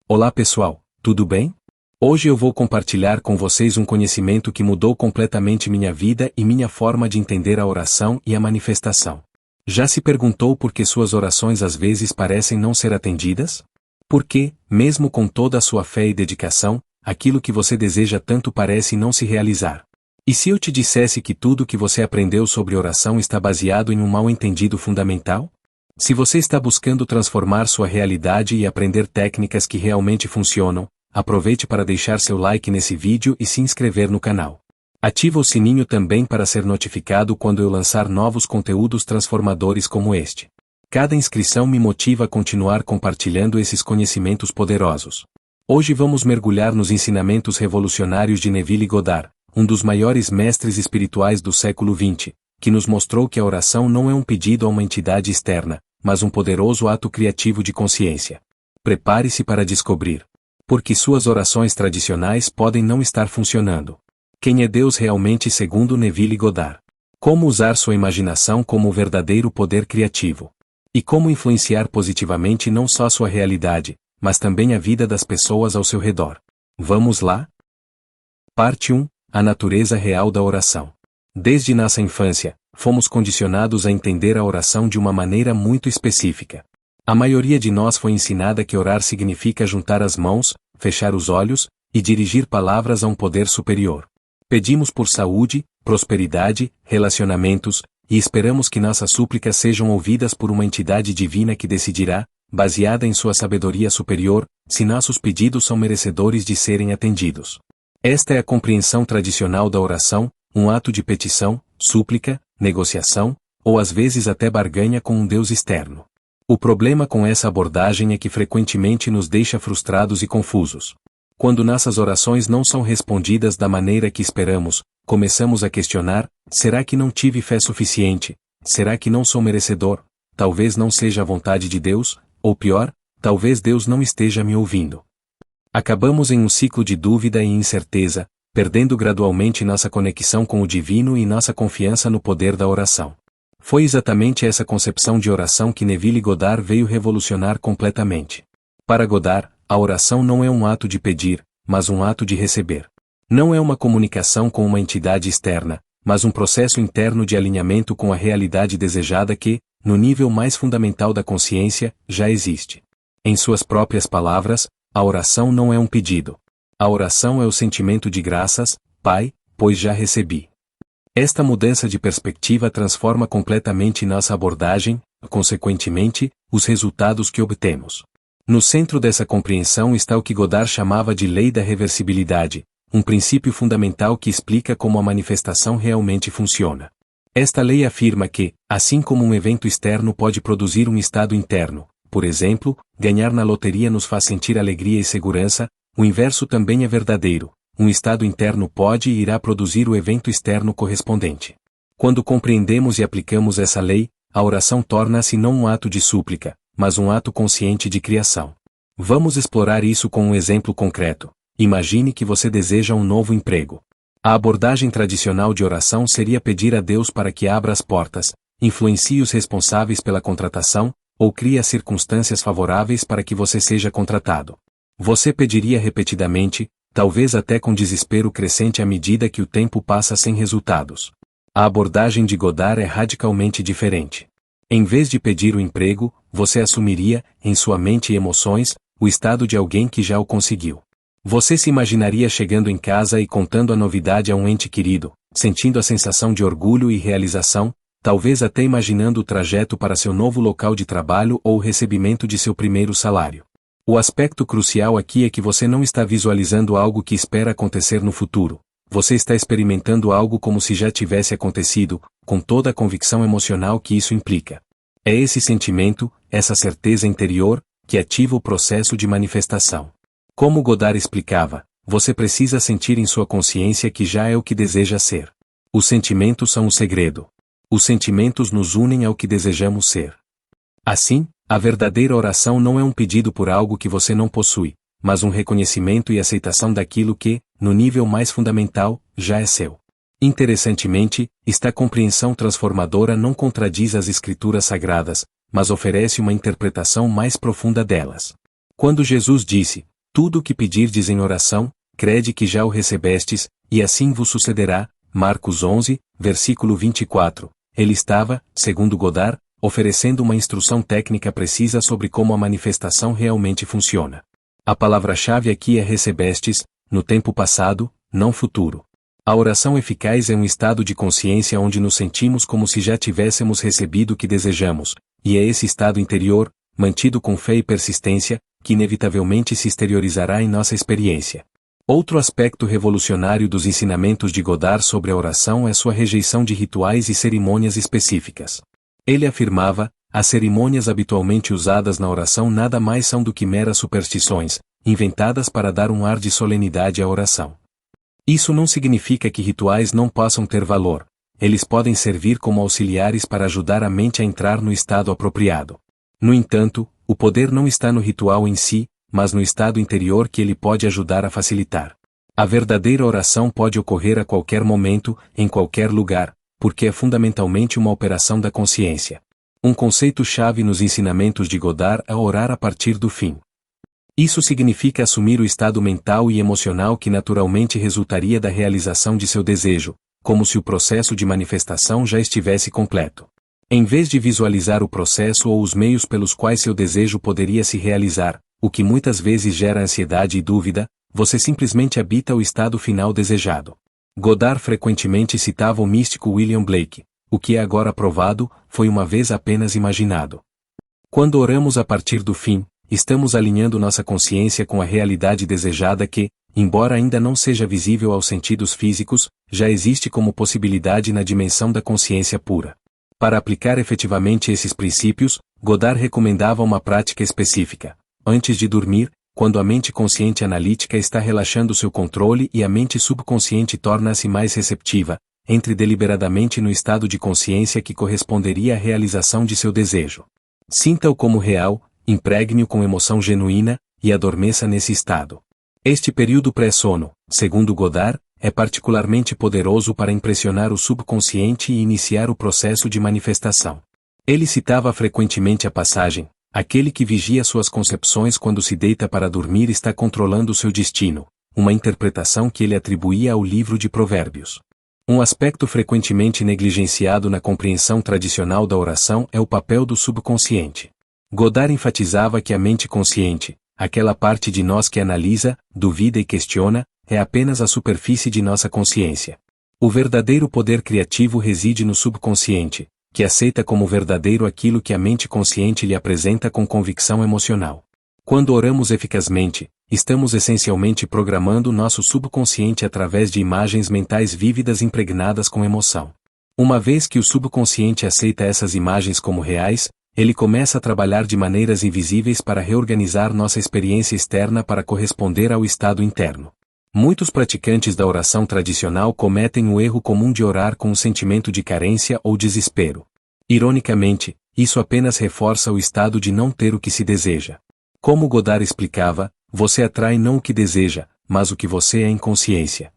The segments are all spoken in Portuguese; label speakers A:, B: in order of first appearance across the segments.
A: Olá pessoal, tudo bem? Hoje eu vou compartilhar com vocês um conhecimento que mudou completamente minha vida e minha forma de entender a oração e a manifestação. Já se perguntou por que suas orações às vezes parecem não ser atendidas? Porque, mesmo com toda a sua fé e dedicação, aquilo que você deseja tanto parece não se realizar. E se eu te dissesse que tudo que você aprendeu sobre oração está baseado em um mal-entendido fundamental? Se você está buscando transformar sua realidade e aprender técnicas que realmente funcionam, aproveite para deixar seu like nesse vídeo e se inscrever no canal. Ativa o sininho também para ser notificado quando eu lançar novos conteúdos transformadores como este. Cada inscrição me motiva a continuar compartilhando esses conhecimentos poderosos. Hoje vamos mergulhar nos ensinamentos revolucionários de Neville Goddard, um dos maiores mestres espirituais do século XX, que nos mostrou que a oração não é um pedido a uma entidade externa, mas um poderoso ato criativo de consciência. Prepare-se para descobrir. Porque suas orações tradicionais podem não estar funcionando. Quem é Deus realmente segundo Neville Goddard? Como usar sua imaginação como o verdadeiro poder criativo? E como influenciar positivamente não só sua realidade, mas também a vida das pessoas ao seu redor? Vamos lá? Parte 1. A natureza real da oração. Desde nossa infância, fomos condicionados a entender a oração de uma maneira muito específica. A maioria de nós foi ensinada que orar significa juntar as mãos, fechar os olhos, e dirigir palavras a um poder superior. Pedimos por saúde, prosperidade, relacionamentos, e esperamos que nossas súplicas sejam ouvidas por uma entidade divina que decidirá, baseada em sua sabedoria superior, se nossos pedidos são merecedores de serem atendidos. Esta é a compreensão tradicional da oração, um ato de petição, súplica, negociação, ou às vezes até barganha com um Deus externo. O problema com essa abordagem é que frequentemente nos deixa frustrados e confusos. Quando nossas orações não são respondidas da maneira que esperamos, começamos a questionar: será que não tive fé suficiente? Será que não sou merecedor? Talvez não seja a vontade de Deus, ou pior, talvez Deus não esteja me ouvindo. Acabamos em um ciclo de dúvida e incerteza, perdendo gradualmente nossa conexão com o divino e nossa confiança no poder da oração. Foi exatamente essa concepção de oração que Neville Goddard veio revolucionar completamente. Para Goddard, a oração não é um ato de pedir, mas um ato de receber. Não é uma comunicação com uma entidade externa, mas um processo interno de alinhamento com a realidade desejada que, no nível mais fundamental da consciência, já existe. Em suas próprias palavras, a oração não é um pedido. A oração é o sentimento de graças, Pai, pois já recebi. Esta mudança de perspectiva transforma completamente nossa abordagem, consequentemente, os resultados que obtemos. No centro dessa compreensão está o que Goddard chamava de lei da reversibilidade, um princípio fundamental que explica como a manifestação realmente funciona. Esta lei afirma que, assim como um evento externo pode produzir um estado interno, por exemplo, ganhar na loteria nos faz sentir alegria e segurança, o inverso também é verdadeiro. Um estado interno pode e irá produzir o evento externo correspondente. Quando compreendemos e aplicamos essa lei, a oração torna-se não um ato de súplica, mas um ato consciente de criação. Vamos explorar isso com um exemplo concreto. Imagine que você deseja um novo emprego. A abordagem tradicional de oração seria pedir a Deus para que abra as portas, influencie os responsáveis pela contratação, ou crie as circunstâncias favoráveis para que você seja contratado. Você pediria repetidamente, talvez até com desespero crescente à medida que o tempo passa sem resultados. A abordagem de Goddard é radicalmente diferente. Em vez de pedir o emprego, você assumiria, em sua mente e emoções, o estado de alguém que já o conseguiu. Você se imaginaria chegando em casa e contando a novidade a um ente querido, sentindo a sensação de orgulho e realização, talvez até imaginando o trajeto para seu novo local de trabalho ou o recebimento de seu primeiro salário. O aspecto crucial aqui é que você não está visualizando algo que espera acontecer no futuro. Você está experimentando algo como se já tivesse acontecido, com toda a convicção emocional que isso implica. É esse sentimento, essa certeza interior, que ativa o processo de manifestação. Como Goddard explicava, você precisa sentir em sua consciência que já é o que deseja ser. Os sentimentos são o segredo. Os sentimentos nos unem ao que desejamos ser. Assim, a verdadeira oração não é um pedido por algo que você não possui, mas um reconhecimento e aceitação daquilo que, no nível mais fundamental, já é seu. Interessantemente, esta compreensão transformadora não contradiz as escrituras sagradas, mas oferece uma interpretação mais profunda delas. Quando Jesus disse, Tudo o que pedirdes em oração, crede que já o recebestes, e assim vos sucederá. Marcos 11, versículo 24. Ele estava, segundo Godard, oferecendo uma instrução técnica precisa sobre como a manifestação realmente funciona. A palavra-chave aqui é recebestes, no tempo passado, não futuro. A oração eficaz é um estado de consciência onde nos sentimos como se já tivéssemos recebido o que desejamos, e é esse estado interior, mantido com fé e persistência, que inevitavelmente se exteriorizará em nossa experiência. Outro aspecto revolucionário dos ensinamentos de Godard sobre a oração é sua rejeição de rituais e cerimônias específicas. Ele afirmava, as cerimônias habitualmente usadas na oração nada mais são do que meras superstições, inventadas para dar um ar de solenidade à oração. Isso não significa que rituais não possam ter valor. Eles podem servir como auxiliares para ajudar a mente a entrar no estado apropriado. No entanto, o poder não está no ritual em si, mas no estado interior que ele pode ajudar a facilitar. A verdadeira oração pode ocorrer a qualquer momento, em qualquer lugar, porque é fundamentalmente uma operação da consciência. Um conceito-chave nos ensinamentos de Godard é orar a partir do fim. Isso significa assumir o estado mental e emocional que naturalmente resultaria da realização de seu desejo, como se o processo de manifestação já estivesse completo. Em vez de visualizar o processo ou os meios pelos quais seu desejo poderia se realizar, o que muitas vezes gera ansiedade e dúvida, você simplesmente habita o estado final desejado. Godard frequentemente citava o místico William Blake: o que é agora provado, foi uma vez apenas imaginado. Quando oramos a partir do fim, estamos alinhando nossa consciência com a realidade desejada que, embora ainda não seja visível aos sentidos físicos, já existe como possibilidade na dimensão da consciência pura. Para aplicar efetivamente esses princípios, Godard recomendava uma prática específica. Antes de dormir, quando a mente consciente analítica está relaxando seu controle e a mente subconsciente torna-se mais receptiva, entre deliberadamente no estado de consciência que corresponderia à realização de seu desejo. Sinta-o como real, impregne-o com emoção genuína, e adormeça nesse estado. Este período pré-sono, segundo Godard, é particularmente poderoso para impressionar o subconsciente e iniciar o processo de manifestação. Ele citava frequentemente a passagem: aquele que vigia suas concepções quando se deita para dormir está controlando seu destino, uma interpretação que ele atribuía ao livro de Provérbios. Um aspecto frequentemente negligenciado na compreensão tradicional da oração é o papel do subconsciente. Godard enfatizava que a mente consciente, aquela parte de nós que analisa, duvida e questiona, é apenas a superfície de nossa consciência. O verdadeiro poder criativo reside no subconsciente, que aceita como verdadeiro aquilo que a mente consciente lhe apresenta com convicção emocional. Quando oramos eficazmente, estamos essencialmente programando nosso subconsciente através de imagens mentais vívidas impregnadas com emoção. Uma vez que o subconsciente aceita essas imagens como reais, ele começa a trabalhar de maneiras invisíveis para reorganizar nossa experiência externa para corresponder ao estado interno. Muitos praticantes da oração tradicional cometem o erro comum de orar com um sentimento de carência ou desespero. Ironicamente, isso apenas reforça o estado de não ter o que se deseja. Como Godard explicava, você atrai não o que deseja, mas o que você é em consciência.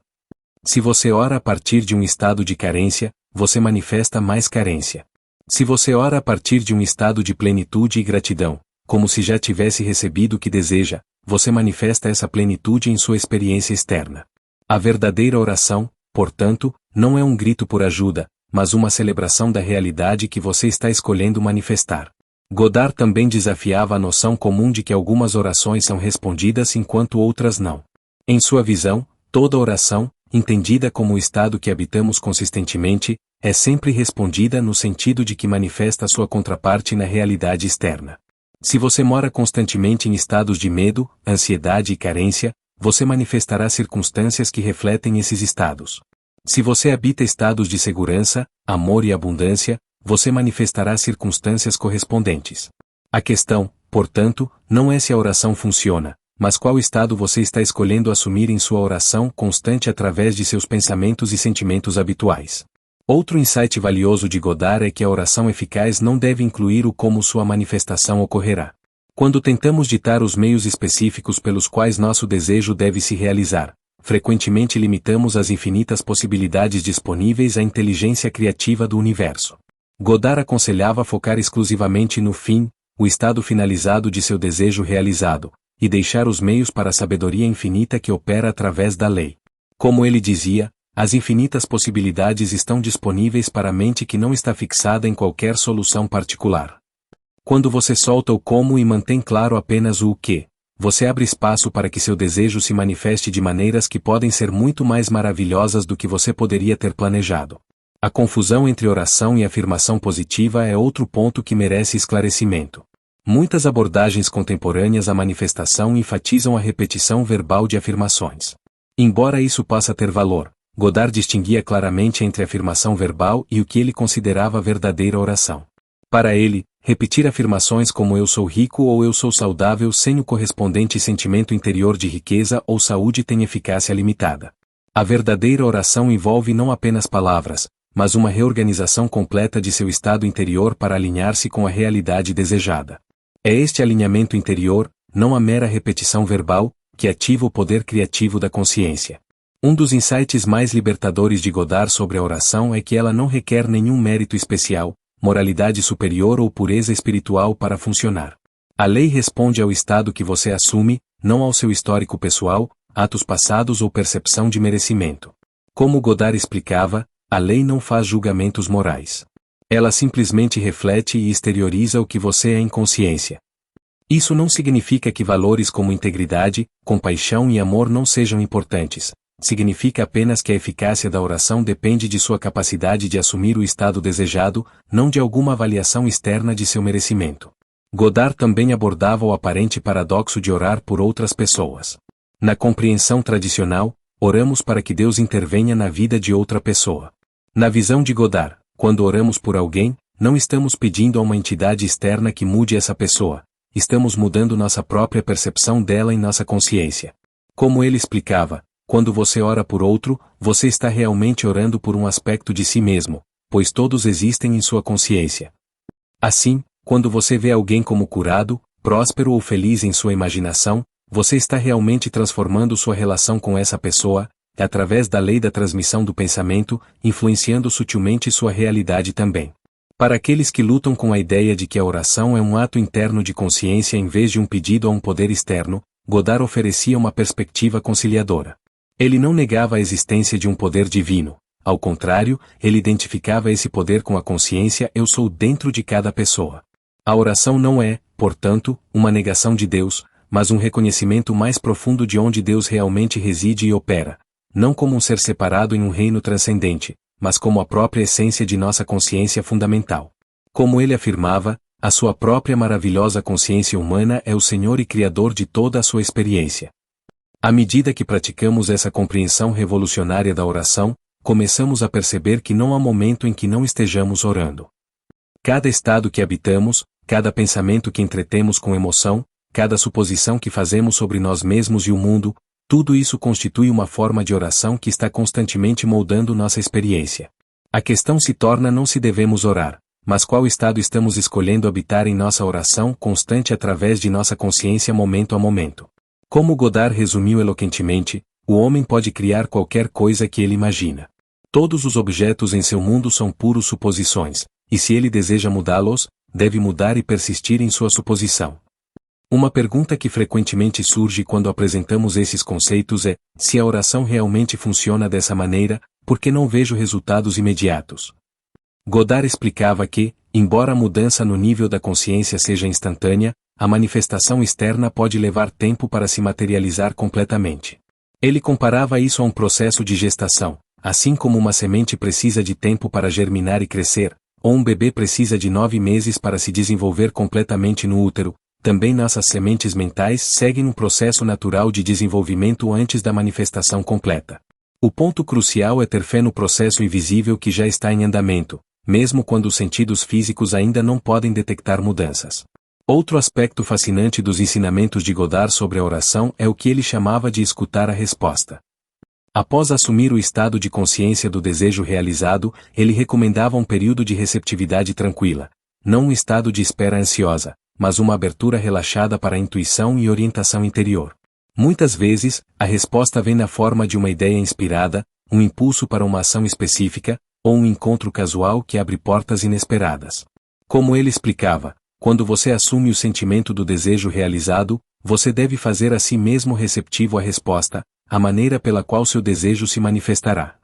A: Se você ora a partir de um estado de carência, você manifesta mais carência. Se você ora a partir de um estado de plenitude e gratidão, como se já tivesse recebido o que deseja, você manifesta essa plenitude em sua experiência externa. A verdadeira oração, portanto, não é um grito por ajuda, mas uma celebração da realidade que você está escolhendo manifestar. Godard também desafiava a noção comum de que algumas orações são respondidas enquanto outras não. Em sua visão, toda oração, entendida como o estado que habitamos consistentemente, é sempre respondida no sentido de que manifesta sua contraparte na realidade externa. Se você mora constantemente em estados de medo, ansiedade e carência, você manifestará circunstâncias que refletem esses estados. Se você habita estados de segurança, amor e abundância, você manifestará circunstâncias correspondentes. A questão, portanto, não é se a oração funciona, mas qual estado você está escolhendo assumir em sua oração constante através de seus pensamentos e sentimentos habituais. Outro insight valioso de Godard é que a oração eficaz não deve incluir o como sua manifestação ocorrerá. Quando tentamos ditar os meios específicos pelos quais nosso desejo deve se realizar, frequentemente limitamos as infinitas possibilidades disponíveis à inteligência criativa do universo. Godard aconselhava focar exclusivamente no fim, o estado finalizado de seu desejo realizado, e deixar os meios para a sabedoria infinita que opera através da lei. Como ele dizia, as infinitas possibilidades estão disponíveis para a mente que não está fixada em qualquer solução particular. Quando você solta o como e mantém claro apenas o que, você abre espaço para que seu desejo se manifeste de maneiras que podem ser muito mais maravilhosas do que você poderia ter planejado. A confusão entre oração e afirmação positiva é outro ponto que merece esclarecimento. Muitas abordagens contemporâneas à manifestação enfatizam a repetição verbal de afirmações. Embora isso possa ter valor, Godard distinguia claramente entre a afirmação verbal e o que ele considerava verdadeira oração. Para ele, repetir afirmações como eu sou rico ou eu sou saudável sem o correspondente sentimento interior de riqueza ou saúde tem eficácia limitada. A verdadeira oração envolve não apenas palavras, mas uma reorganização completa de seu estado interior para alinhar-se com a realidade desejada. É este alinhamento interior, não a mera repetição verbal, que ativa o poder criativo da consciência. Um dos insights mais libertadores de Godard sobre a oração é que ela não requer nenhum mérito especial, moralidade superior ou pureza espiritual para funcionar. A lei responde ao estado que você assume, não ao seu histórico pessoal, atos passados ou percepção de merecimento. Como Godard explicava, a lei não faz julgamentos morais. Ela simplesmente reflete e exterioriza o que você é em consciência. Isso não significa que valores como integridade, compaixão e amor não sejam importantes. Significa apenas que a eficácia da oração depende de sua capacidade de assumir o estado desejado, não de alguma avaliação externa de seu merecimento. Godard também abordava o aparente paradoxo de orar por outras pessoas. Na compreensão tradicional, oramos para que Deus intervenha na vida de outra pessoa. Na visão de Godard, quando oramos por alguém, não estamos pedindo a uma entidade externa que mude essa pessoa, estamos mudando nossa própria percepção dela em nossa consciência. Como ele explicava, quando você ora por outro, você está realmente orando por um aspecto de si mesmo, pois todos existem em sua consciência. Assim, quando você vê alguém como curado, próspero ou feliz em sua imaginação, você está realmente transformando sua relação com essa pessoa, através da lei da transmissão do pensamento, influenciando sutilmente sua realidade também. Para aqueles que lutam com a ideia de que a oração é um ato interno de consciência em vez de um pedido a um poder externo, Godard oferecia uma perspectiva conciliadora. Ele não negava a existência de um poder divino, ao contrário, ele identificava esse poder com a consciência eu sou dentro de cada pessoa. A oração não é, portanto, uma negação de Deus, mas um reconhecimento mais profundo de onde Deus realmente reside e opera, não como um ser separado em um reino transcendente, mas como a própria essência de nossa consciência fundamental. Como ele afirmava, a sua própria maravilhosa consciência humana é o Senhor e Criador de toda a sua experiência. À medida que praticamos essa compreensão revolucionária da oração, começamos a perceber que não há momento em que não estejamos orando. Cada estado que habitamos, cada pensamento que entretemos com emoção, cada suposição que fazemos sobre nós mesmos e o mundo, tudo isso constitui uma forma de oração que está constantemente moldando nossa experiência. A questão se torna não se devemos orar, mas qual estado estamos escolhendo habitar em nossa oração constante através de nossa consciência momento a momento. Como Godard resumiu eloquentemente, o homem pode criar qualquer coisa que ele imagina. Todos os objetos em seu mundo são puros suposições, e se ele deseja mudá-los, deve mudar e persistir em sua suposição. Uma pergunta que frequentemente surge quando apresentamos esses conceitos é, se a oração realmente funciona dessa maneira, por que não vejo resultados imediatos? Godard explicava que, embora a mudança no nível da consciência seja instantânea, a manifestação externa pode levar tempo para se materializar completamente. Ele comparava isso a um processo de gestação, assim como uma semente precisa de tempo para germinar e crescer, ou um bebê precisa de 9 meses para se desenvolver completamente no útero, também nossas sementes mentais seguem um processo natural de desenvolvimento antes da manifestação completa. O ponto crucial é ter fé no processo invisível que já está em andamento, mesmo quando os sentidos físicos ainda não podem detectar mudanças. Outro aspecto fascinante dos ensinamentos de Godard sobre a oração é o que ele chamava de escutar a resposta. Após assumir o estado de consciência do desejo realizado, ele recomendava um período de receptividade tranquila, não um estado de espera ansiosa, mas uma abertura relaxada para a intuição e orientação interior. Muitas vezes, a resposta vem na forma de uma ideia inspirada, um impulso para uma ação específica, ou um encontro casual que abre portas inesperadas. Como ele explicava, Quando você assume o sentimento do desejo realizado, você deve fazer a si mesmo receptivo à resposta, a maneira pela qual seu desejo se manifestará.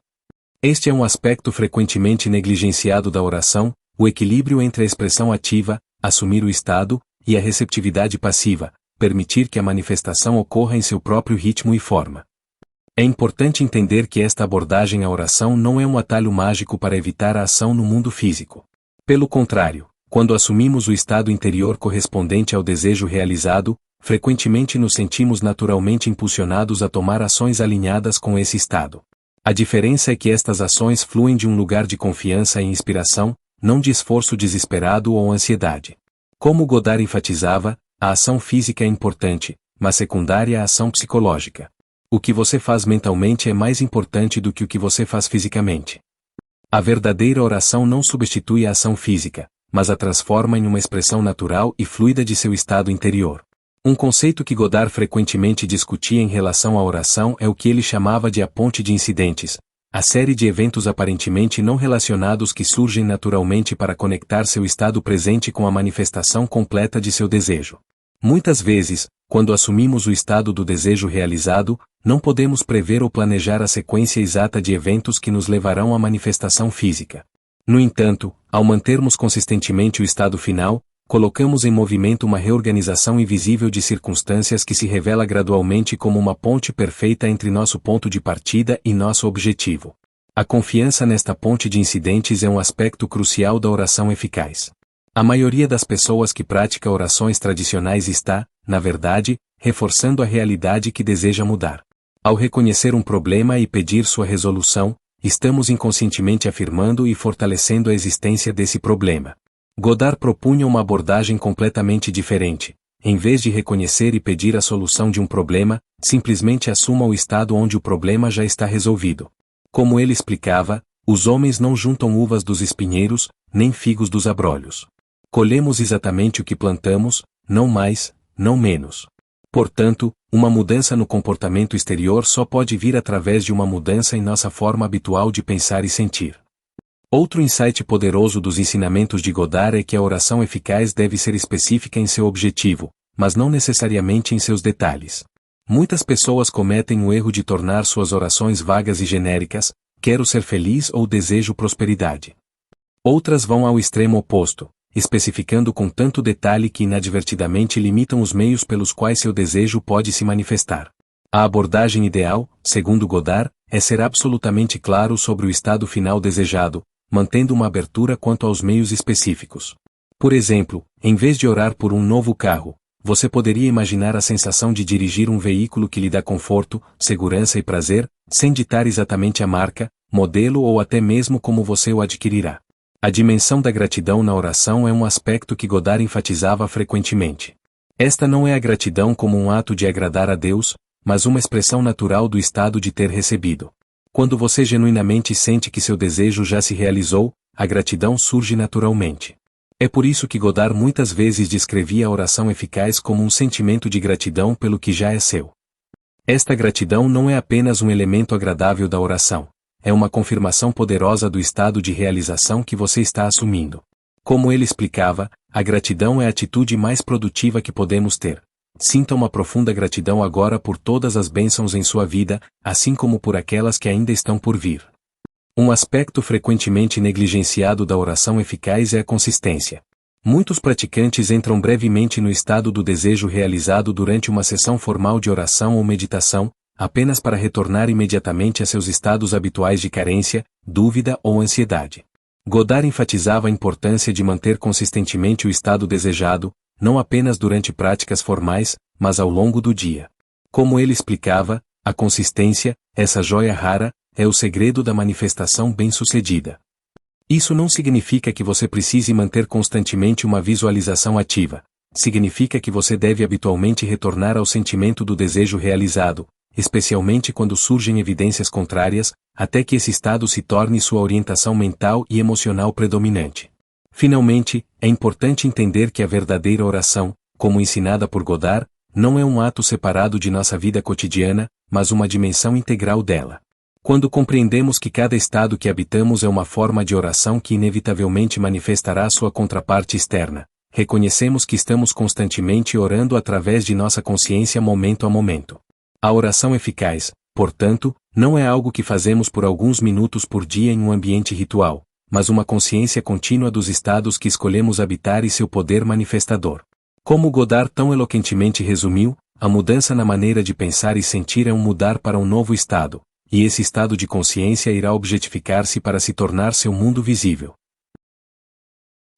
A: Este é um aspecto frequentemente negligenciado da oração, o equilíbrio entre a expressão ativa, assumir o estado, e a receptividade passiva, permitir que a manifestação ocorra em seu próprio ritmo e forma. É importante entender que esta abordagem à oração não é um atalho mágico para evitar a ação no mundo físico. Pelo contrário, quando assumimos o estado interior correspondente ao desejo realizado, frequentemente nos sentimos naturalmente impulsionados a tomar ações alinhadas com esse estado. A diferença é que estas ações fluem de um lugar de confiança e inspiração, não de esforço desesperado ou ansiedade. Como Godard enfatizava, a ação física é importante, mas secundária a ação psicológica. O que você faz mentalmente é mais importante do que o que você faz fisicamente. A verdadeira oração não substitui a ação física, mas a transforma em uma expressão natural e fluida de seu estado interior. Um conceito que Godard frequentemente discutia em relação à oração é o que ele chamava de a ponte de incidentes, a série de eventos aparentemente não relacionados que surgem naturalmente para conectar seu estado presente com a manifestação completa de seu desejo. Muitas vezes, quando assumimos o estado do desejo realizado, não podemos prever ou planejar a sequência exata de eventos que nos levarão à manifestação física. No entanto, ao mantermos consistentemente o estado final, colocamos em movimento uma reorganização invisível de circunstâncias que se revela gradualmente como uma ponte perfeita entre nosso ponto de partida e nosso objetivo. A confiança nesta ponte de incidentes é um aspecto crucial da oração eficaz. A maioria das pessoas que pratica orações tradicionais está, na verdade, reforçando a realidade que deseja mudar. Ao reconhecer um problema e pedir sua resolução, estamos inconscientemente afirmando e fortalecendo a existência desse problema. Godard propunha uma abordagem completamente diferente. Em vez de reconhecer e pedir a solução de um problema, simplesmente assuma o estado onde o problema já está resolvido. Como ele explicava, os homens não juntam uvas dos espinheiros, nem figos dos abrolhos. Colhemos exatamente o que plantamos, não mais, não menos. Portanto, uma mudança no comportamento exterior só pode vir através de uma mudança em nossa forma habitual de pensar e sentir. Outro insight poderoso dos ensinamentos de Godard é que a oração eficaz deve ser específica em seu objetivo, mas não necessariamente em seus detalhes. Muitas pessoas cometem o erro de tornar suas orações vagas e genéricas, quero ser feliz ou desejo prosperidade. Outras vão ao extremo oposto, especificando com tanto detalhe que inadvertidamente limitam os meios pelos quais seu desejo pode se manifestar. A abordagem ideal, segundo Godard, é ser absolutamente claro sobre o estado final desejado, mantendo uma abertura quanto aos meios específicos. Por exemplo, em vez de orar por um novo carro, você poderia imaginar a sensação de dirigir um veículo que lhe dá conforto, segurança e prazer, sem ditar exatamente a marca, modelo ou até mesmo como você o adquirirá. A dimensão da gratidão na oração é um aspecto que Godard enfatizava frequentemente. Esta não é a gratidão como um ato de agradar a Deus, mas uma expressão natural do estado de ter recebido. Quando você genuinamente sente que seu desejo já se realizou, a gratidão surge naturalmente. É por isso que Godard muitas vezes descrevia a oração eficaz como um sentimento de gratidão pelo que já é seu. Esta gratidão não é apenas um elemento agradável da oração. É uma confirmação poderosa do estado de realização que você está assumindo. Como ele explicava, a gratidão é a atitude mais produtiva que podemos ter. Sinta uma profunda gratidão agora por todas as bênçãos em sua vida, assim como por aquelas que ainda estão por vir. Um aspecto frequentemente negligenciado da oração eficaz é a consistência. Muitos praticantes entram brevemente no estado do desejo realizado durante uma sessão formal de oração ou meditação, apenas para retornar imediatamente a seus estados habituais de carência, dúvida ou ansiedade. Godard enfatizava a importância de manter consistentemente o estado desejado, não apenas durante práticas formais, mas ao longo do dia. Como ele explicava, a consistência, essa joia rara, é o segredo da manifestação bem-sucedida. Isso não significa que você precise manter constantemente uma visualização ativa. Significa que você deve habitualmente retornar ao sentimento do desejo realizado, especialmente quando surgem evidências contrárias, até que esse estado se torne sua orientação mental e emocional predominante. Finalmente, é importante entender que a verdadeira oração, como ensinada por Godard, não é um ato separado de nossa vida cotidiana, mas uma dimensão integral dela. Quando compreendemos que cada estado que habitamos é uma forma de oração que inevitavelmente manifestará sua contraparte externa, reconhecemos que estamos constantemente orando através de nossa consciência momento a momento. A oração eficaz, portanto, não é algo que fazemos por alguns minutos por dia em um ambiente ritual, mas uma consciência contínua dos estados que escolhemos habitar e seu poder manifestador. Como Godard tão eloquentemente resumiu, a mudança na maneira de pensar e sentir é um mudar para um novo estado, e esse estado de consciência irá objetificar-se para se tornar seu mundo visível.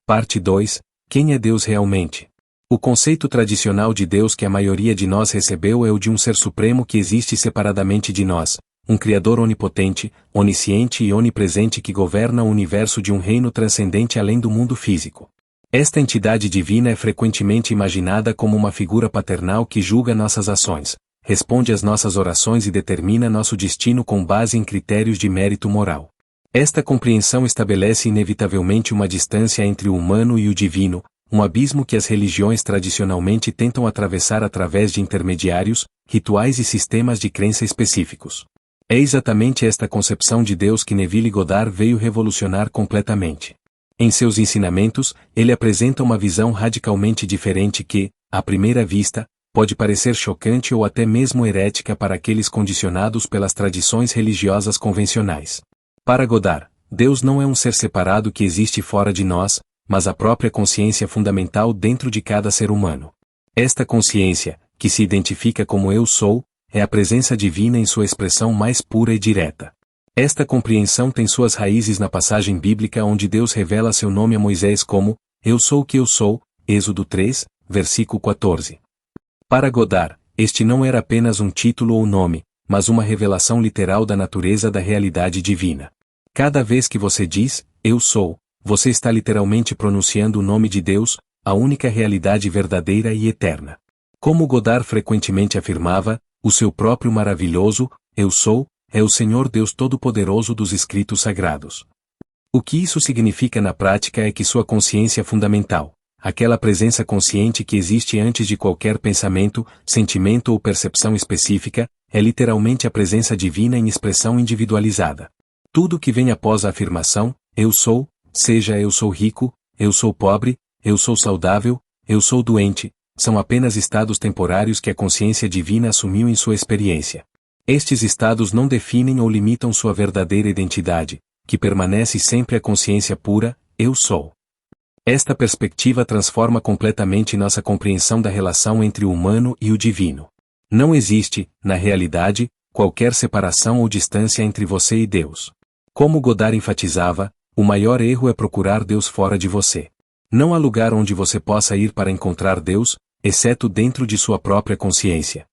A: Parte 2. Quem é Deus realmente? O conceito tradicional de Deus que a maioria de nós recebeu é o de um ser supremo que existe separadamente de nós, um Criador onipotente, onisciente e onipresente que governa o universo de um reino transcendente além do mundo físico. Esta entidade divina é frequentemente imaginada como uma figura paternal que julga nossas ações, responde às nossas orações e determina nosso destino com base em critérios de mérito moral. Esta compreensão estabelece inevitavelmente uma distância entre o humano e o divino, um abismo que as religiões tradicionalmente tentam atravessar através de intermediários, rituais e sistemas de crença específicos. É exatamente esta concepção de Deus que Neville Goddard veio revolucionar completamente. Em seus ensinamentos, ele apresenta uma visão radicalmente diferente que, à primeira vista, pode parecer chocante ou até mesmo herética para aqueles condicionados pelas tradições religiosas convencionais. Para Goddard, Deus não é um ser separado que existe fora de nós, mas a própria consciência fundamental dentro de cada ser humano. Esta consciência, que se identifica como eu sou, é a presença divina em sua expressão mais pura e direta. Esta compreensão tem suas raízes na passagem bíblica onde Deus revela seu nome a Moisés como, Eu sou o que eu sou, Êxodo 3, versículo 14. Para Goddard, este não era apenas um título ou nome, mas uma revelação literal da natureza da realidade divina. Cada vez que você diz, Eu sou, você está literalmente pronunciando o nome de Deus, a única realidade verdadeira e eterna. Como Goddard frequentemente afirmava, o seu próprio maravilhoso, Eu sou, é o Senhor Deus Todo-Poderoso dos Escritos Sagrados. O que isso significa na prática é que sua consciência fundamental, aquela presença consciente que existe antes de qualquer pensamento, sentimento ou percepção específica, é literalmente a presença divina em expressão individualizada. Tudo que vem após a afirmação, Eu sou, seja eu sou rico, eu sou pobre, eu sou saudável, eu sou doente, são apenas estados temporários que a consciência divina assumiu em sua experiência. Estes estados não definem ou limitam sua verdadeira identidade, que permanece sempre a consciência pura, Eu sou. Esta perspectiva transforma completamente nossa compreensão da relação entre o humano e o divino. Não existe, na realidade, qualquer separação ou distância entre você e Deus. Como Goddard enfatizava, o maior erro é procurar Deus fora de você. Não há lugar onde você possa ir para encontrar Deus, exceto dentro de sua própria consciência.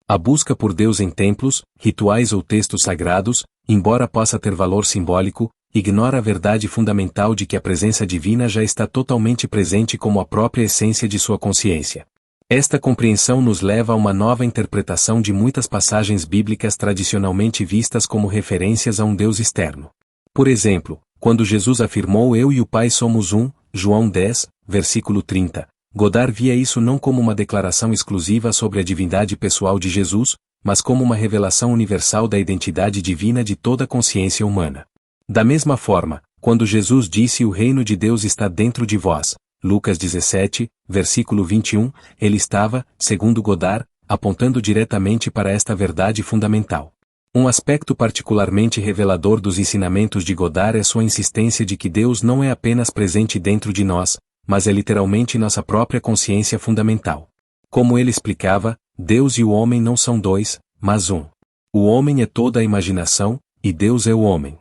A: A busca por Deus em templos, rituais ou textos sagrados, embora possa ter valor simbólico, ignora a verdade fundamental de que a presença divina já está totalmente presente como a própria essência de sua consciência. Esta compreensão nos leva a uma nova interpretação de muitas passagens bíblicas tradicionalmente vistas como referências a um Deus externo. Por exemplo, quando Jesus afirmou Eu e o Pai somos um, João 10, versículo 30, Goddard via isso não como uma declaração exclusiva sobre a divindade pessoal de Jesus, mas como uma revelação universal da identidade divina de toda a consciência humana. Da mesma forma, quando Jesus disse O reino de Deus está dentro de vós, Lucas 17, versículo 21, ele estava, segundo Goddard, apontando diretamente para esta verdade fundamental. Um aspecto particularmente revelador dos ensinamentos de Goddard é sua insistência de que Deus não é apenas presente dentro de nós, mas é literalmente nossa própria consciência fundamental. Como ele explicava, Deus e o homem não são dois, mas um. O homem é toda a imaginação, e Deus é o homem.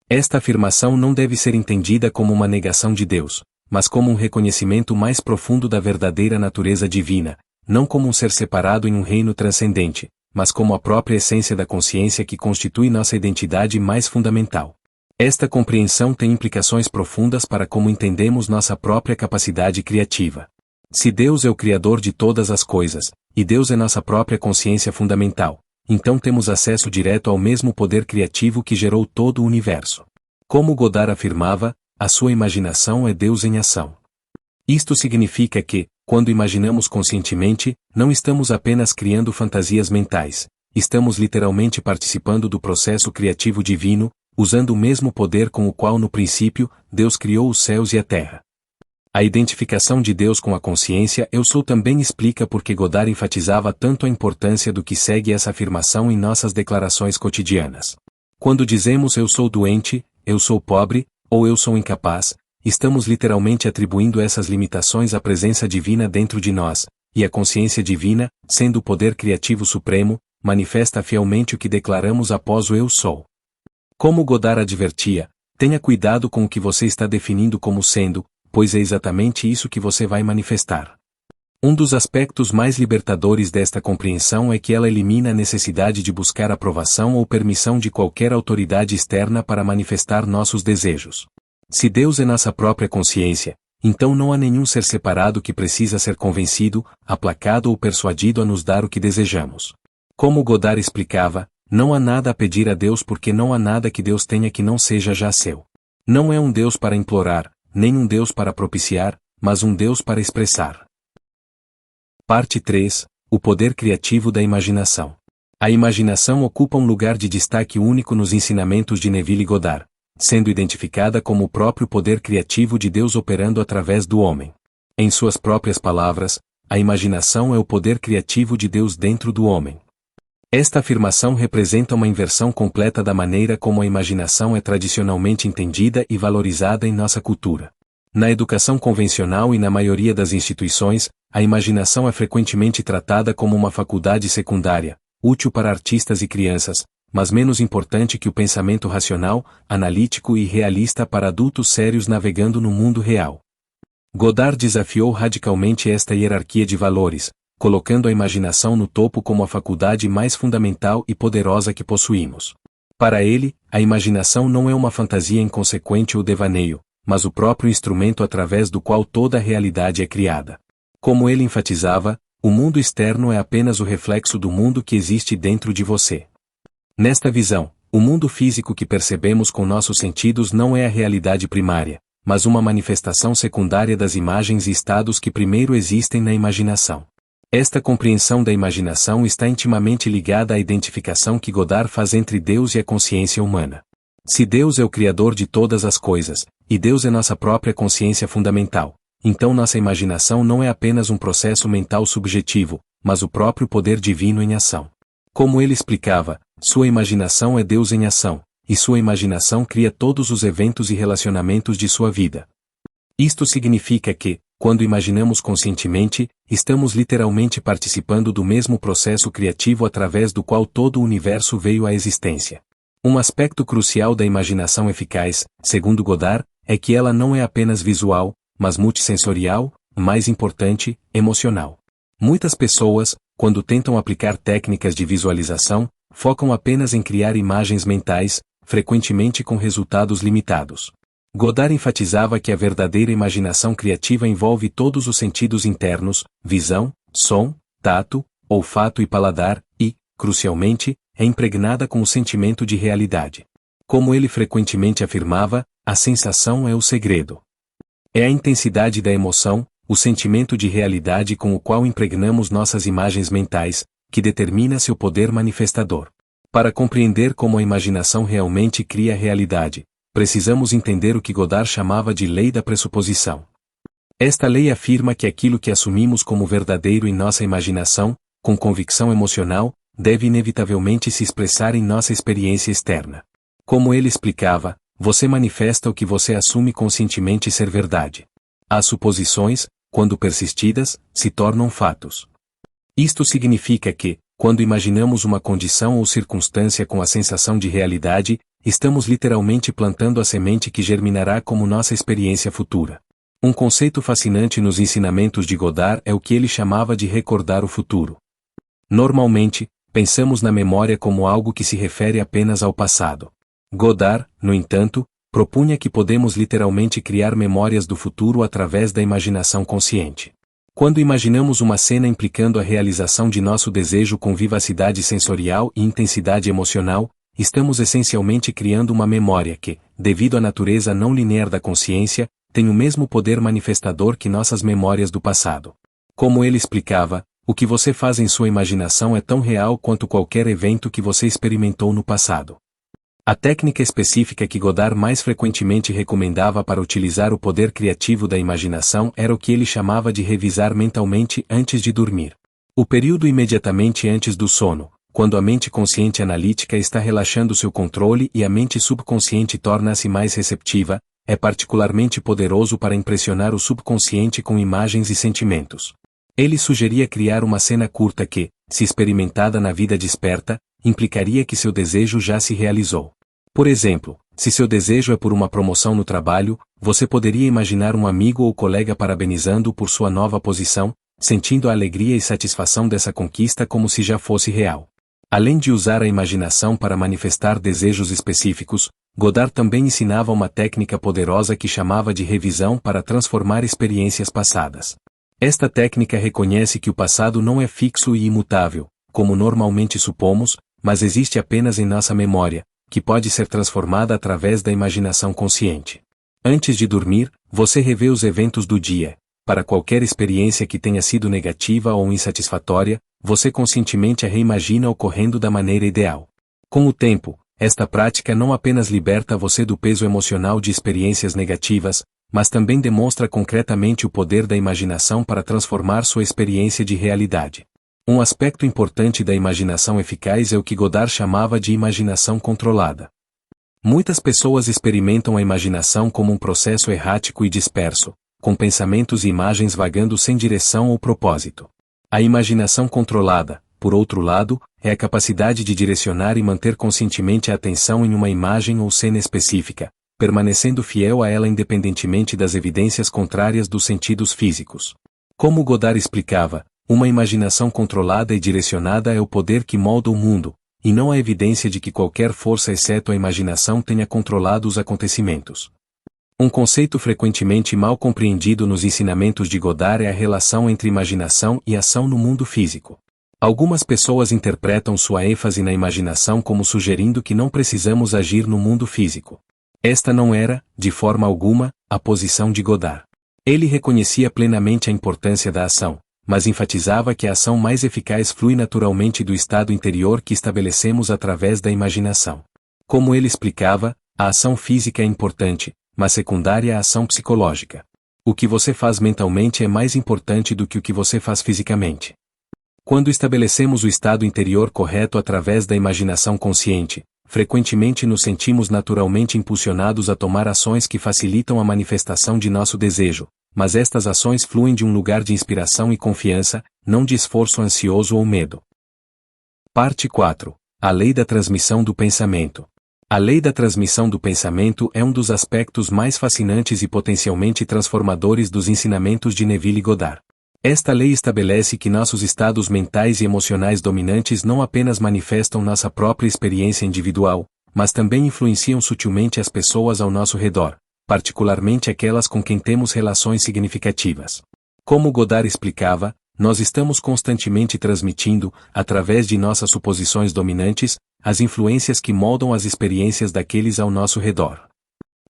A: Esta afirmação não deve ser entendida como uma negação de Deus, mas como um reconhecimento mais profundo da verdadeira natureza divina, não como um ser separado em um reino transcendente, mas como a própria essência da consciência que constitui nossa identidade mais fundamental. Esta compreensão tem implicações profundas para como entendemos nossa própria capacidade criativa. Se Deus é o Criador de todas as coisas, e Deus é nossa própria consciência fundamental, então temos acesso direto ao mesmo poder criativo que gerou todo o universo. Como Goddard afirmava, a sua imaginação é Deus em ação. Isto significa que, quando imaginamos conscientemente, não estamos apenas criando fantasias mentais, estamos literalmente participando do processo criativo divino, usando o mesmo poder com o qual no princípio, Deus criou os céus e a terra. A identificação de Deus com a consciência eu sou também explica por que Godard enfatizava tanto a importância do que segue essa afirmação em nossas declarações cotidianas. Quando dizemos eu sou doente, eu sou pobre, ou eu sou incapaz, estamos literalmente atribuindo essas limitações à presença divina dentro de nós, e a consciência divina, sendo o poder criativo supremo, manifesta fielmente o que declaramos após o eu sou. Como Godard advertia, tenha cuidado com o que você está definindo como sendo, pois é exatamente isso que você vai manifestar. Um dos aspectos mais libertadores desta compreensão é que ela elimina a necessidade de buscar aprovação ou permissão de qualquer autoridade externa para manifestar nossos desejos. Se Deus é nossa própria consciência, então não há nenhum ser separado que precisa ser convencido, aplacado ou persuadido a nos dar o que desejamos. Como Godard explicava, não há nada a pedir a Deus porque não há nada que Deus tenha que não seja já seu. Não é um Deus para implorar, nem um Deus para propiciar, mas um Deus para expressar. Parte 3. O poder criativo da imaginação. A imaginação ocupa um lugar de destaque único nos ensinamentos de Neville Goddard, sendo identificada como o próprio poder criativo de Deus operando através do homem. Em suas próprias palavras, a imaginação é o poder criativo de Deus dentro do homem. Esta afirmação representa uma inversão completa da maneira como a imaginação é tradicionalmente entendida e valorizada em nossa cultura. Na educação convencional e na maioria das instituições, a imaginação é frequentemente tratada como uma faculdade secundária, útil para artistas e crianças, mas menos importante que o pensamento racional, analítico e realista para adultos sérios navegando no mundo real. Godard desafiou radicalmente esta hierarquia de valores, colocando a imaginação no topo como a faculdade mais fundamental e poderosa que possuímos. Para ele, a imaginação não é uma fantasia inconsequente ou devaneio, mas o próprio instrumento através do qual toda a realidade é criada. Como ele enfatizava, o mundo externo é apenas o reflexo do mundo que existe dentro de você. Nesta visão, o mundo físico que percebemos com nossos sentidos não é a realidade primária, mas uma manifestação secundária das imagens e estados que primeiro existem na imaginação. Esta compreensão da imaginação está intimamente ligada à identificação que Godard faz entre Deus e a consciência humana. Se Deus é o Criador de todas as coisas, e Deus é nossa própria consciência fundamental, então nossa imaginação não é apenas um processo mental subjetivo, mas o próprio poder divino em ação. Como ele explicava, sua imaginação é Deus em ação, e sua imaginação cria todos os eventos e relacionamentos de sua vida. Isto significa que, quando imaginamos conscientemente, estamos literalmente participando do mesmo processo criativo através do qual todo o universo veio à existência. Um aspecto crucial da imaginação eficaz, segundo Godard, é que ela não é apenas visual, mas multissensorial, mais importante, emocional. Muitas pessoas, quando tentam aplicar técnicas de visualização, focam apenas em criar imagens mentais, frequentemente com resultados limitados. Godard enfatizava que a verdadeira imaginação criativa envolve todos os sentidos internos, visão, som, tato, olfato e paladar, e, crucialmente, é impregnada com o sentimento de realidade. Como ele frequentemente afirmava, a sensação é o segredo. É a intensidade da emoção, o sentimento de realidade com o qual impregnamos nossas imagens mentais, que determina seu poder manifestador. Para compreender como a imaginação realmente cria a realidade, precisamos entender o que Godard chamava de lei da pressuposição. Esta lei afirma que aquilo que assumimos como verdadeiro em nossa imaginação, com convicção emocional, deve inevitavelmente se expressar em nossa experiência externa. Como ele explicava, você manifesta o que você assume conscientemente ser verdade. As suposições, quando persistidas, se tornam fatos. Isto significa que, quando imaginamos uma condição ou circunstância com a sensação de realidade, estamos literalmente plantando a semente que germinará como nossa experiência futura. Um conceito fascinante nos ensinamentos de Godard é o que ele chamava de recordar o futuro. Normalmente, pensamos na memória como algo que se refere apenas ao passado. Godard, no entanto, propunha que podemos literalmente criar memórias do futuro através da imaginação consciente. Quando imaginamos uma cena implicando a realização de nosso desejo com vivacidade sensorial e intensidade emocional, estamos essencialmente criando uma memória que, devido à natureza não linear da consciência, tem o mesmo poder manifestador que nossas memórias do passado. Como ele explicava, o que você faz em sua imaginação é tão real quanto qualquer evento que você experimentou no passado. A técnica específica que Godard mais frequentemente recomendava para utilizar o poder criativo da imaginação era o que ele chamava de revisar mentalmente antes de dormir. O período imediatamente antes do sono, quando a mente consciente analítica está relaxando seu controle e a mente subconsciente torna-se mais receptiva, é particularmente poderoso para impressionar o subconsciente com imagens e sentimentos. Ele sugeria criar uma cena curta que, se experimentada na vida desperta, implicaria que seu desejo já se realizou. Por exemplo, se seu desejo é por uma promoção no trabalho, você poderia imaginar um amigo ou colega parabenizando-o por sua nova posição, sentindo a alegria e satisfação dessa conquista como se já fosse real. Além de usar a imaginação para manifestar desejos específicos, Godard também ensinava uma técnica poderosa que chamava de revisão para transformar experiências passadas. Esta técnica reconhece que o passado não é fixo e imutável, como normalmente supomos, mas existe apenas em nossa memória, que pode ser transformada através da imaginação consciente. Antes de dormir, você revê os eventos do dia. Para qualquer experiência que tenha sido negativa ou insatisfatória, você conscientemente a reimagina ocorrendo da maneira ideal. Com o tempo, esta prática não apenas liberta você do peso emocional de experiências negativas, mas também demonstra concretamente o poder da imaginação para transformar sua experiência de realidade. Um aspecto importante da imaginação eficaz é o que Godard chamava de imaginação controlada. Muitas pessoas experimentam a imaginação como um processo errático e disperso, com pensamentos e imagens vagando sem direção ou propósito. A imaginação controlada, por outro lado, é a capacidade de direcionar e manter conscientemente a atenção em uma imagem ou cena específica, permanecendo fiel a ela independentemente das evidências contrárias dos sentidos físicos. Como Godard explicava, uma imaginação controlada e direcionada é o poder que molda o mundo, e não há evidência de que qualquer força exceto a imaginação tenha controlado os acontecimentos. Um conceito frequentemente mal compreendido nos ensinamentos de Godard é a relação entre imaginação e ação no mundo físico. Algumas pessoas interpretam sua ênfase na imaginação como sugerindo que não precisamos agir no mundo físico. Esta não era, de forma alguma, a posição de Godard. Ele reconhecia plenamente a importância da ação, mas enfatizava que a ação mais eficaz flui naturalmente do estado interior que estabelecemos através da imaginação. Como ele explicava, a ação física é importante, mas secundária à ação psicológica. O que você faz mentalmente é mais importante do que o que você faz fisicamente. Quando estabelecemos o estado interior correto através da imaginação consciente, frequentemente nos sentimos naturalmente impulsionados a tomar ações que facilitam a manifestação de nosso desejo, mas estas ações fluem de um lugar de inspiração e confiança, não de esforço ansioso ou medo. Parte 4. A lei da transmissão do pensamento. A lei da transmissão do pensamento é um dos aspectos mais fascinantes e potencialmente transformadores dos ensinamentos de Neville Goddard. Esta lei estabelece que nossos estados mentais e emocionais dominantes não apenas manifestam nossa própria experiência individual, mas também influenciam sutilmente as pessoas ao nosso redor, particularmente aquelas com quem temos relações significativas. Como Goddard explicava, nós estamos constantemente transmitindo, através de nossas suposições dominantes, as influências que moldam as experiências daqueles ao nosso redor.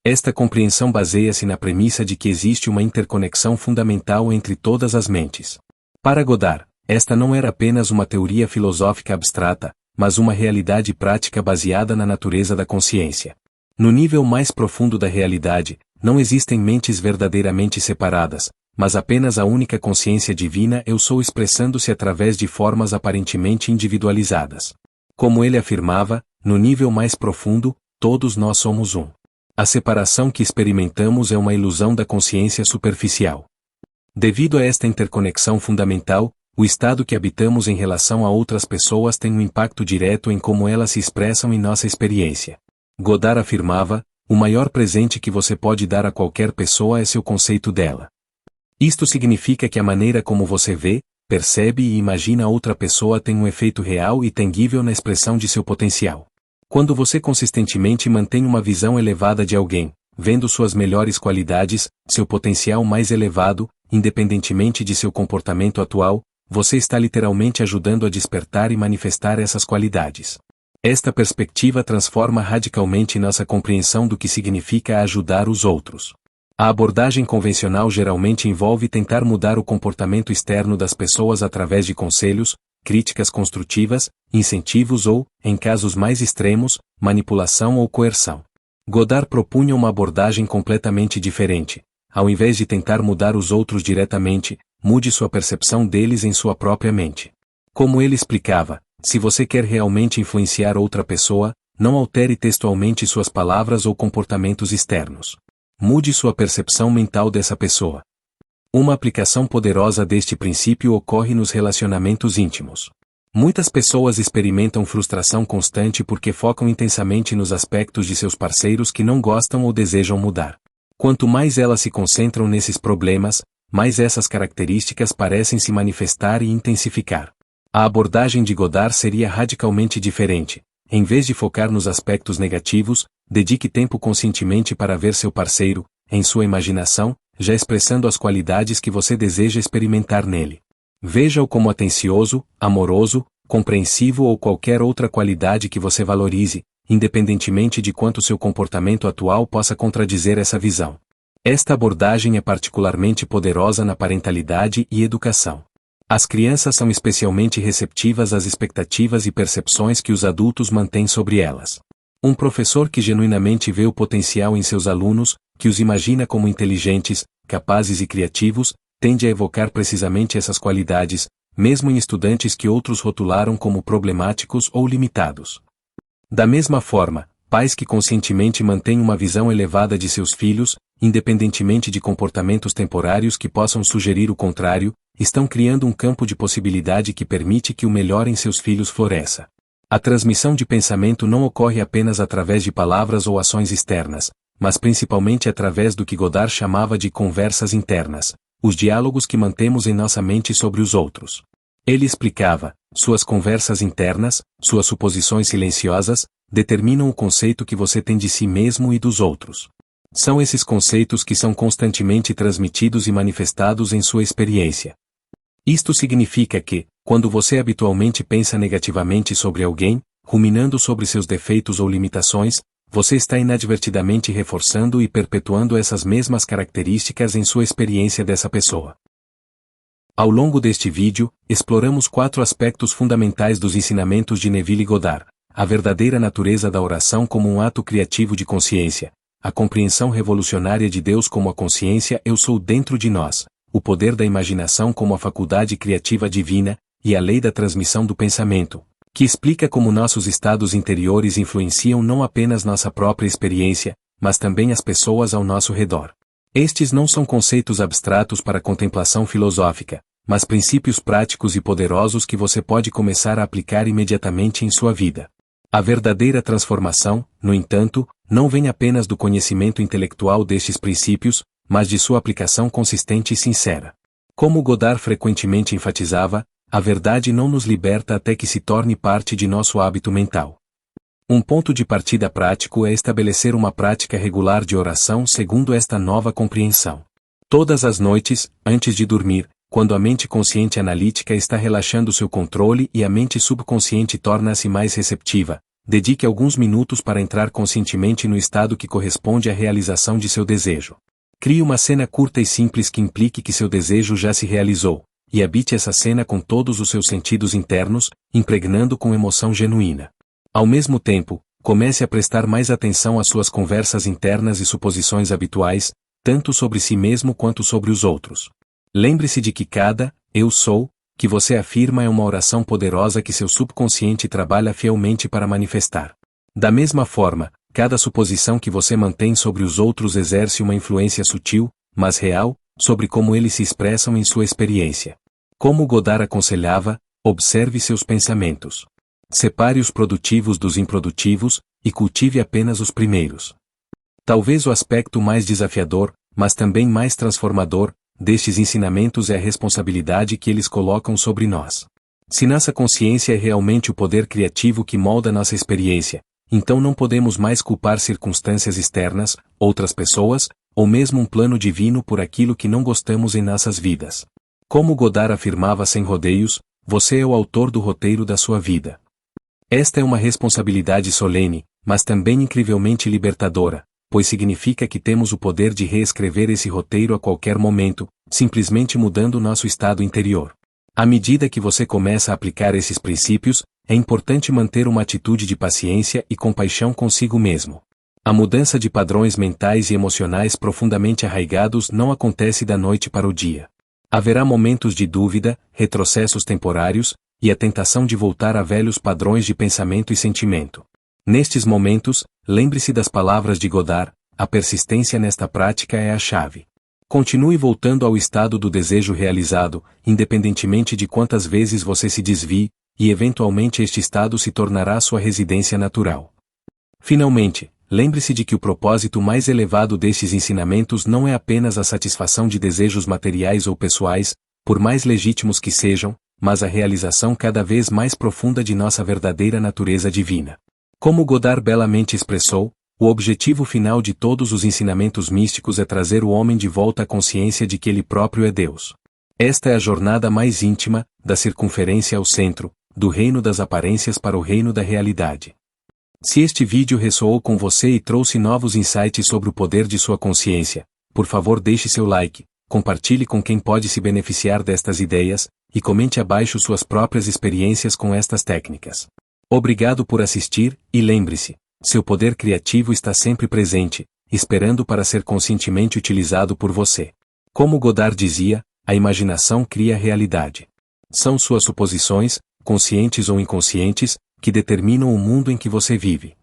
A: Esta compreensão baseia-se na premissa de que existe uma interconexão fundamental entre todas as mentes. Para Goddard, esta não era apenas uma teoria filosófica abstrata, mas uma realidade prática baseada na natureza da consciência. No nível mais profundo da realidade, não existem mentes verdadeiramente separadas, mas apenas a única consciência divina Eu Sou expressando-se através de formas aparentemente individualizadas. Como ele afirmava, no nível mais profundo, todos nós somos um. A separação que experimentamos é uma ilusão da consciência superficial. Devido a esta interconexão fundamental, o estado que habitamos em relação a outras pessoas tem um impacto direto em como elas se expressam em nossa experiência. Goddard afirmava, o maior presente que você pode dar a qualquer pessoa é seu conceito dela. Isto significa que a maneira como você vê, percebe e imagina outra pessoa tem um efeito real e tangível na expressão de seu potencial. Quando você consistentemente mantém uma visão elevada de alguém, vendo suas melhores qualidades, seu potencial mais elevado, independentemente de seu comportamento atual, você está literalmente ajudando a despertar e manifestar essas qualidades. Esta perspectiva transforma radicalmente nossa compreensão do que significa ajudar os outros. A abordagem convencional geralmente envolve tentar mudar o comportamento externo das pessoas através de conselhos, críticas construtivas, incentivos ou, em casos mais extremos, manipulação ou coerção. Godard propunha uma abordagem completamente diferente. Ao invés de tentar mudar os outros diretamente, mude sua percepção deles em sua própria mente. Como ele explicava, se você quer realmente influenciar outra pessoa, não altere textualmente suas palavras ou comportamentos externos. Mude sua percepção mental dessa pessoa. Uma aplicação poderosa deste princípio ocorre nos relacionamentos íntimos. Muitas pessoas experimentam frustração constante porque focam intensamente nos aspectos de seus parceiros que não gostam ou desejam mudar. Quanto mais elas se concentram nesses problemas, mais essas características parecem se manifestar e intensificar. A abordagem de Godard seria radicalmente diferente. Em vez de focar nos aspectos negativos, dedique tempo conscientemente para ver seu parceiro, em sua imaginação, já expressando as qualidades que você deseja experimentar nele. Veja-o como atencioso, amoroso, compreensivo ou qualquer outra qualidade que você valorize, independentemente de quanto seu comportamento atual possa contradizer essa visão. Esta abordagem é particularmente poderosa na parentalidade e educação. As crianças são especialmente receptivas às expectativas e percepções que os adultos mantêm sobre elas. Um professor que genuinamente vê o potencial em seus alunos, que os imagina como inteligentes, capazes e criativos, tende a evocar precisamente essas qualidades, mesmo em estudantes que outros rotularam como problemáticos ou limitados. Da mesma forma, pais que conscientemente mantêm uma visão elevada de seus filhos, independentemente de comportamentos temporários que possam sugerir o contrário, estão criando um campo de possibilidade que permite que o melhor em seus filhos floresça. A transmissão de pensamento não ocorre apenas através de palavras ou ações externas, mas principalmente através do que Godard chamava de conversas internas, os diálogos que mantemos em nossa mente sobre os outros. Ele explicava, suas conversas internas, suas suposições silenciosas, determinam o conceito que você tem de si mesmo e dos outros. São esses conceitos que são constantemente transmitidos e manifestados em sua experiência. Isto significa que, quando você habitualmente pensa negativamente sobre alguém, ruminando sobre seus defeitos ou limitações, você está inadvertidamente reforçando e perpetuando essas mesmas características em sua experiência dessa pessoa. Ao longo deste vídeo, exploramos 4 aspectos fundamentais dos ensinamentos de Neville Goddard: a verdadeira natureza da oração como um ato criativo de consciência, a compreensão revolucionária de Deus como a consciência eu sou dentro de nós, o poder da imaginação como a faculdade criativa divina, e a lei da transmissão do pensamento, que explica como nossos estados interiores influenciam não apenas nossa própria experiência, mas também as pessoas ao nosso redor. Estes não são conceitos abstratos para contemplação filosófica, mas princípios práticos e poderosos que você pode começar a aplicar imediatamente em sua vida. A verdadeira transformação, no entanto, não vem apenas do conhecimento intelectual destes princípios, mas de sua aplicação consistente e sincera. Como Godard frequentemente enfatizava, a verdade não nos liberta até que se torne parte de nosso hábito mental. Um ponto de partida prático é estabelecer uma prática regular de oração segundo esta nova compreensão. Todas as noites, antes de dormir, quando a mente consciente analítica está relaxando seu controle e a mente subconsciente torna-se mais receptiva, dedique alguns minutos para entrar conscientemente no estado que corresponde à realização de seu desejo. Crie uma cena curta e simples que implique que seu desejo já se realizou, e habite essa cena com todos os seus sentidos internos, impregnando com emoção genuína. Ao mesmo tempo, comece a prestar mais atenção às suas conversas internas e suposições habituais, tanto sobre si mesmo quanto sobre os outros. Lembre-se de que cada eu sou que você afirma é uma oração poderosa que seu subconsciente trabalha fielmente para manifestar. Da mesma forma, cada suposição que você mantém sobre os outros exerce uma influência sutil, mas real, sobre como eles se expressam em sua experiência. Como Godard aconselhava, observe seus pensamentos. Separe os produtivos dos improdutivos, e cultive apenas os primeiros. Talvez o aspecto mais desafiador, mas também mais transformador, destes ensinamentos é a responsabilidade que eles colocam sobre nós. Se nossa consciência é realmente o poder criativo que molda nossa experiência, então não podemos mais culpar circunstâncias externas, outras pessoas, ou mesmo um plano divino por aquilo que não gostamos em nossas vidas. Como Godard afirmava sem rodeios, você é o autor do roteiro da sua vida. Esta é uma responsabilidade solene, mas também incrivelmente libertadora, pois significa que temos o poder de reescrever esse roteiro a qualquer momento, simplesmente mudando nosso estado interior. À medida que você começa a aplicar esses princípios, é importante manter uma atitude de paciência e compaixão consigo mesmo. A mudança de padrões mentais e emocionais profundamente arraigados não acontece da noite para o dia. Haverá momentos de dúvida, retrocessos temporários, e a tentação de voltar a velhos padrões de pensamento e sentimento. Nestes momentos, lembre-se das palavras de Godard: a persistência nesta prática é a chave. Continue voltando ao estado do desejo realizado, independentemente de quantas vezes você se desvie, e eventualmente este estado se tornará sua residência natural. Finalmente, lembre-se de que o propósito mais elevado destes ensinamentos não é apenas a satisfação de desejos materiais ou pessoais, por mais legítimos que sejam, mas a realização cada vez mais profunda de nossa verdadeira natureza divina. Como Godard belamente expressou, o objetivo final de todos os ensinamentos místicos é trazer o homem de volta à consciência de que ele próprio é Deus. Esta é a jornada mais íntima, da circunferência ao centro, do reino das aparências para o reino da realidade. Se este vídeo ressoou com você e trouxe novos insights sobre o poder de sua consciência, por favor deixe seu like, compartilhe com quem pode se beneficiar destas ideias, e comente abaixo suas próprias experiências com estas técnicas. Obrigado por assistir, e lembre-se, seu poder criativo está sempre presente, esperando para ser conscientemente utilizado por você. Como Godard dizia, a imaginação cria a realidade. São suas suposições, conscientes ou inconscientes, que determinam o mundo em que você vive.